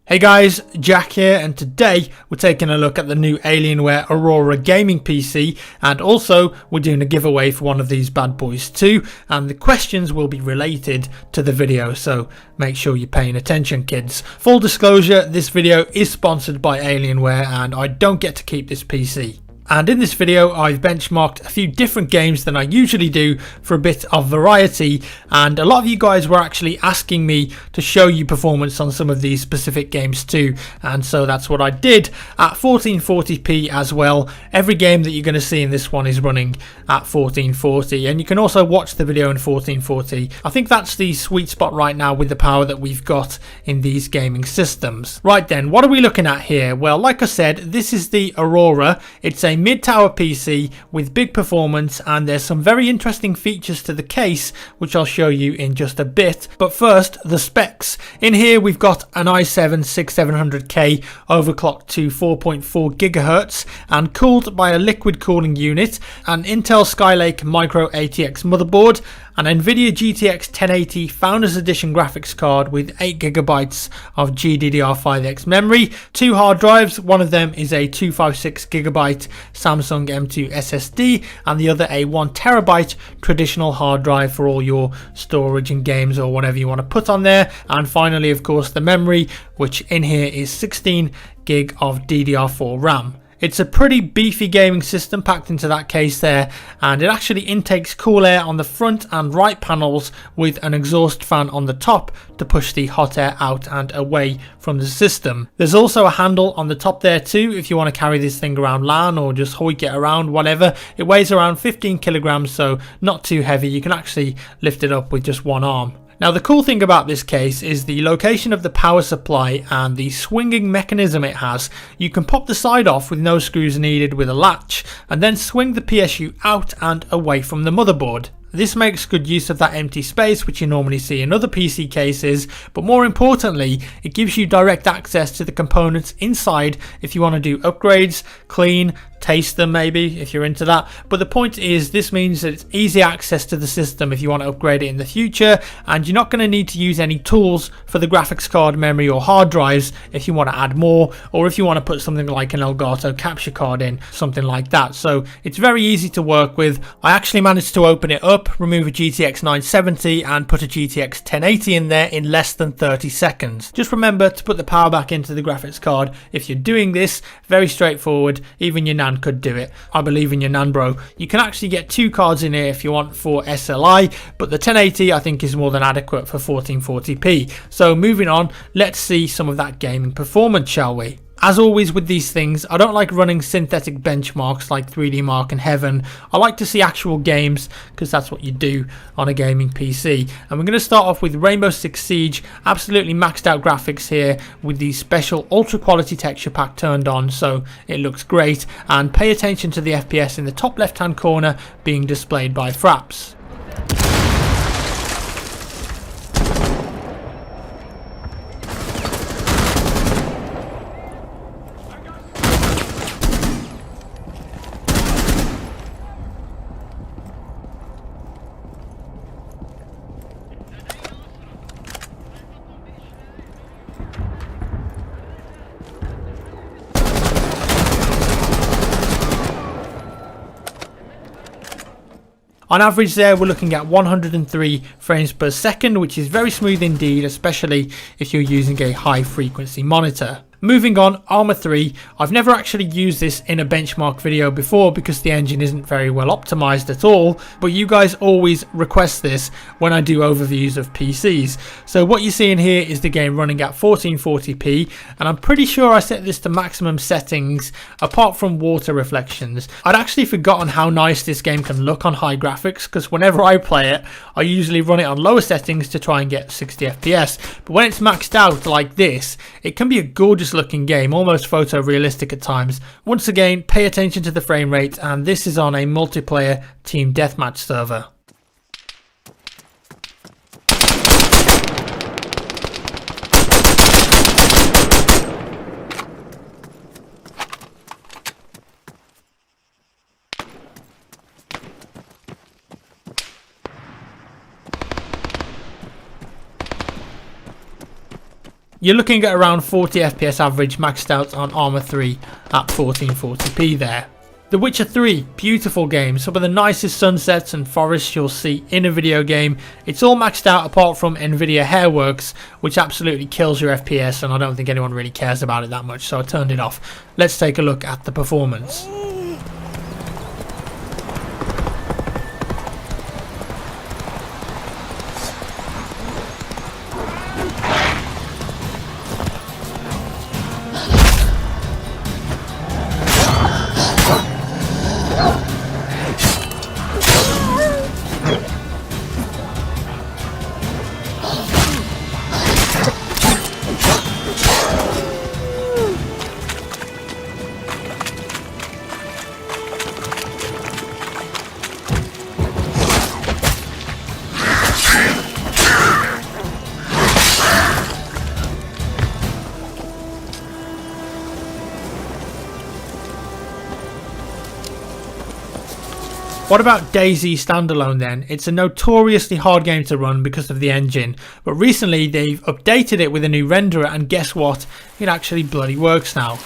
Hey guys, Jack here, and today we're taking a look at the new Alienware Aurora gaming PC, and also we're doing a giveaway for one of these bad boys too, and the questions will be related to the video, so make sure you're paying attention, kids. Full disclosure, this video is sponsored by Alienware and I don't get to keep this PC. And in this video I've benchmarked a few different games than I usually do for a bit of variety, and a lot of you guys were actually asking me to show you performance on some of these specific games too, and so that's what I did at 1440p as well. Every game that you're going to see in this one is running at 1440, and you can also watch the video in 1440. I think that's the sweet spot right now with the power that we've got in these gaming systems. Right then, what are we looking at here? Well, like I said, this is the Aurora. It's a mid-tower PC with big performance, and there's some very interesting features to the case which I'll show you in just a bit. But first, the specs. In here we've got an i7-6700K overclocked to 4.4 GHz and cooled by a liquid cooling unit, an Intel Skylake Micro ATX motherboard, an NVIDIA GTX 1080 Founders Edition graphics card with 8GB of GDDR5X memory, 2 hard drives. One of them is a 256GB Samsung M2 SSD and the other a 1TB traditional hard drive for all your storage and games or whatever you want to put on there. And finally, of course, the memory, which in here is 16GB of DDR4 RAM. It's a pretty beefy gaming system packed into that case there, and it actually intakes cool air on the front and right panels with an exhaust fan on the top to push the hot air out and away from the system. There's also a handle on the top there too if you want to carry this thing around LAN or just hoik it around, whatever. It weighs around 15 kilograms, so not too heavy. You can actually lift it up with just one arm. Now, the cool thing about this case is the location of the power supply and the swinging mechanism it has. You can pop the side off with no screws needed with a latch and then swing the PSU out and away from the motherboard. This makes good use of that empty space which you normally see in other PC cases, but more importantly, it gives you direct access to the components inside if you want to do upgrades, clean, taste them maybe if you're into that. But the point is, this means that it's easy access to the system if you want to upgrade it in the future, and you're not going to need to use any tools for the graphics card, memory or hard drives if you want to add more, or if you want to put something like an Elgato capture card in, something like that. So it's very easy to work with. I actually managed to open it up, remove a GTX 970 and put a GTX 1080 in there in less than 30 seconds. Just remember to put the power back into the graphics card if you're doing this. Very straightforward. Even your Nan could do it. I believe in your Nan, bro. You can actually get 2 cards in here if you want for SLI, but the 1080 I think is more than adequate for 1440p. So moving on, let's see some of that gaming performance, shall we? As always with these things, I don't like running synthetic benchmarks like 3D Mark and Heaven. I like to see actual games because that's what you do on a gaming PC. And we're going to start off with Rainbow Six Siege. Absolutely maxed out graphics here with the special ultra quality texture pack turned on, so it looks great. And pay attention to the FPS in the top left hand corner being displayed by Fraps. On average there, we're looking at 103 frames per second, which is very smooth indeed, especially if you're using a high frequency monitor. Moving on, Arma 3. I've never actually used this in a benchmark video before because the engine isn't very well optimized at all, but you guys always request this when I do overviews of PCs. So what you're seeing here is the game running at 1440p, and I'm pretty sure I set this to maximum settings apart from water reflections. I'd actually forgotten how nice this game can look on high graphics because whenever I play it, I usually run it on lower settings to try and get 60 FPS, but when it's maxed out like this, it can be a gorgeous looking game, almost photorealistic at times. Once again, pay attention to the frame rate, and this is on a multiplayer team deathmatch server. You're looking at around 40 FPS average maxed out on Arma 3 at 1440p there. The Witcher 3, beautiful game, some of the nicest sunsets and forests you'll see in a video game. It's all maxed out apart from Nvidia Hairworks, which absolutely kills your FPS, and I don't think anyone really cares about it that much, so I turned it off. Let's take a look at the performance. What about DayZ standalone then? It's a notoriously hard game to run because of the engine, but recently they've updated it with a new renderer, and guess what? It actually bloody works now.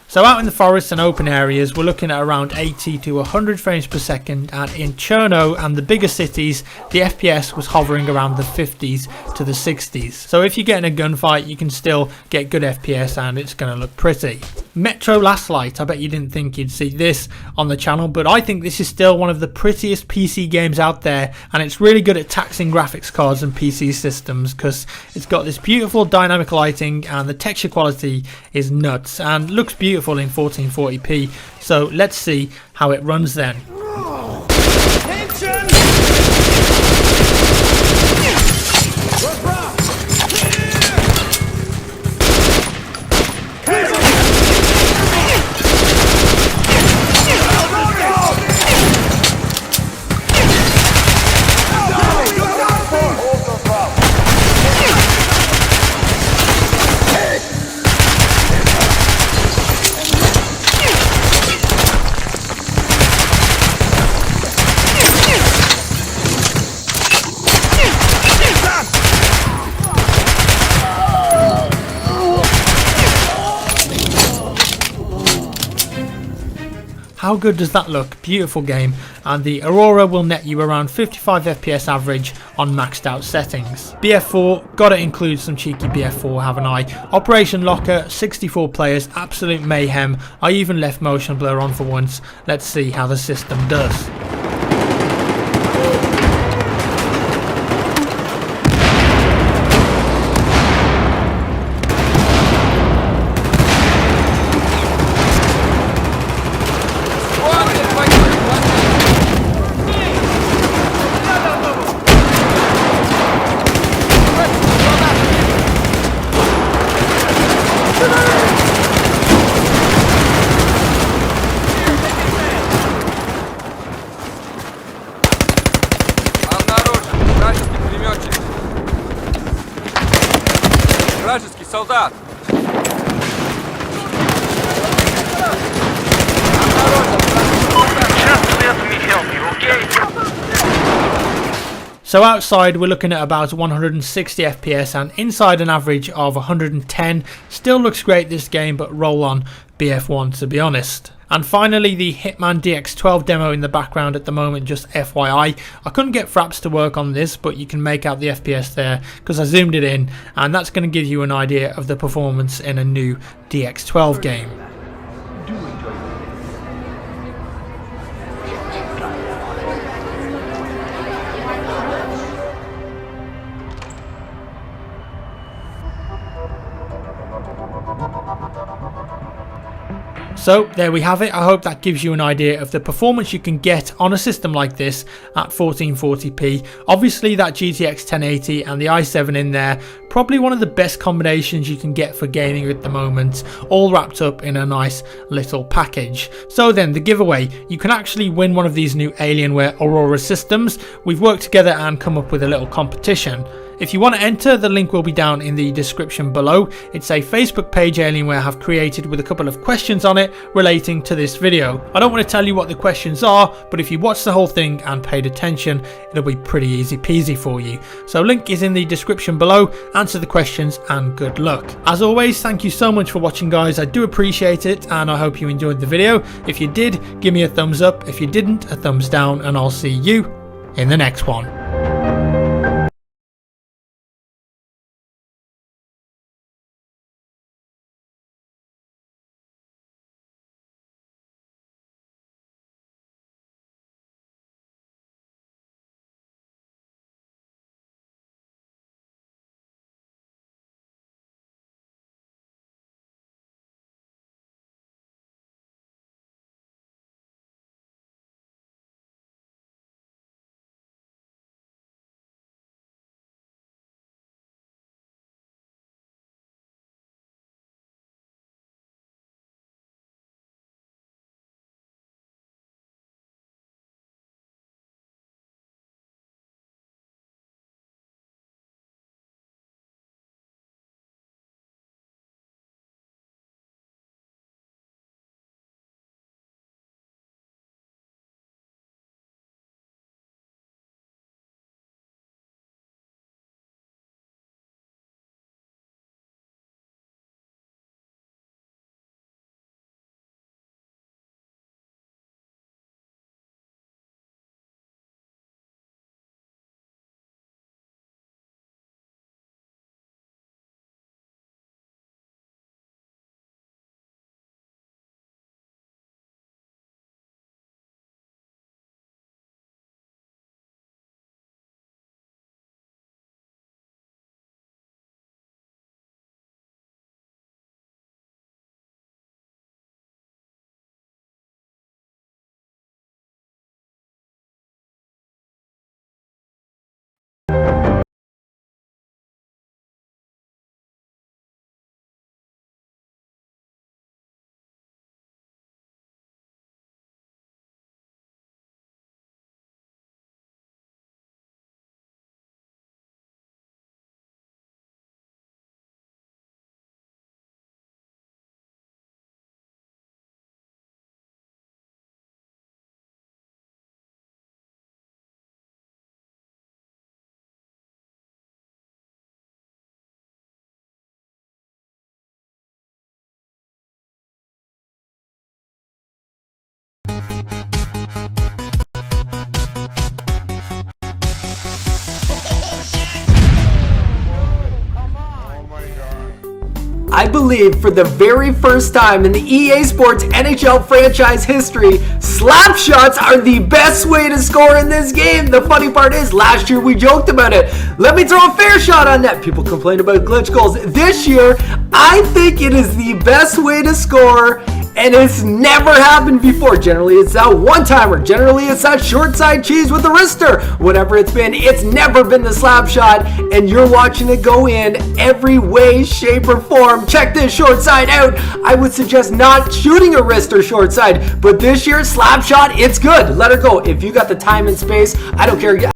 So out in the forests and open areas, we're looking at around 80 to 100 frames per second, and in Cherno and the bigger cities, the FPS was hovering around the 50s to the 60s. So if you're getting a gunfight, you can still get good FPS and it's going to look pretty. Metro Last Light, I bet you didn't think you'd see this on the channel, but I think this is still one of the prettiest PC games out there, and it's really good at taxing graphics cards and PC systems because it's got this beautiful dynamic lighting and the texture quality is nuts and looks beautiful in 1440p. So let's see how it runs then. Attention! How good does that look? Beautiful game, and the Aurora will net you around 55 FPS average on maxed out settings. BF4, gotta include some cheeky BF4, haven't I? Operation Locker, 64 players, absolute mayhem. I even left motion blur on for once. Let's see how the system does. Вражеский солдат! So outside we're looking at about 160 FPS, and inside an average of 110. Still looks great this game, but roll on BF1 to be honest. And finally, the Hitman DX12 demo in the background at the moment, just FYI. I couldn't get Fraps to work on this, but you can make out the FPS there because I zoomed it in, and that's going to give you an idea of the performance in a new DX12 game. So there we have it. I hope that gives you an idea of the performance you can get on a system like this at 1440p. Obviously that GTX 1080 and the i7 in there, probably one of the best combinations you can get for gaming at the moment, all wrapped up in a nice little package. So then the giveaway, you can actually win one of these new Alienware Aurora systems. We've worked together and come up with a little competition. If you want to enter, the link will be down in the description below. It's a Facebook page Alienware have created with a couple of questions on it relating to this video. I don't want to tell you what the questions are, but if you watched the whole thing and paid attention, it'll be pretty easy peasy for you. So link is in the description below. Answer the questions and good luck. As always, thank you so much for watching, guys. I do appreciate it, and I hope you enjoyed the video. If you did, give me a thumbs up. If you didn't, a thumbs down, and I'll see you in the next one. I believe for the very first time in the EA Sports NHL franchise history, slap shots are the best way to score in this game. The funny part is, last year we joked about it. Let me throw a fair shot on net. People complain about glitch goals. This year, I think it is the best way to score, and it's never happened before. Generally, it's that one-timer. Generally, it's that short side cheese with the wrister. Whatever it's been, it's never been the slap shot, and you're watching it go in every way, shape, or form. Check this short side out. I would suggest not shooting a wrister short side, but this year, slap shot, it's good. Let her go. If you got the time and space, I don't care.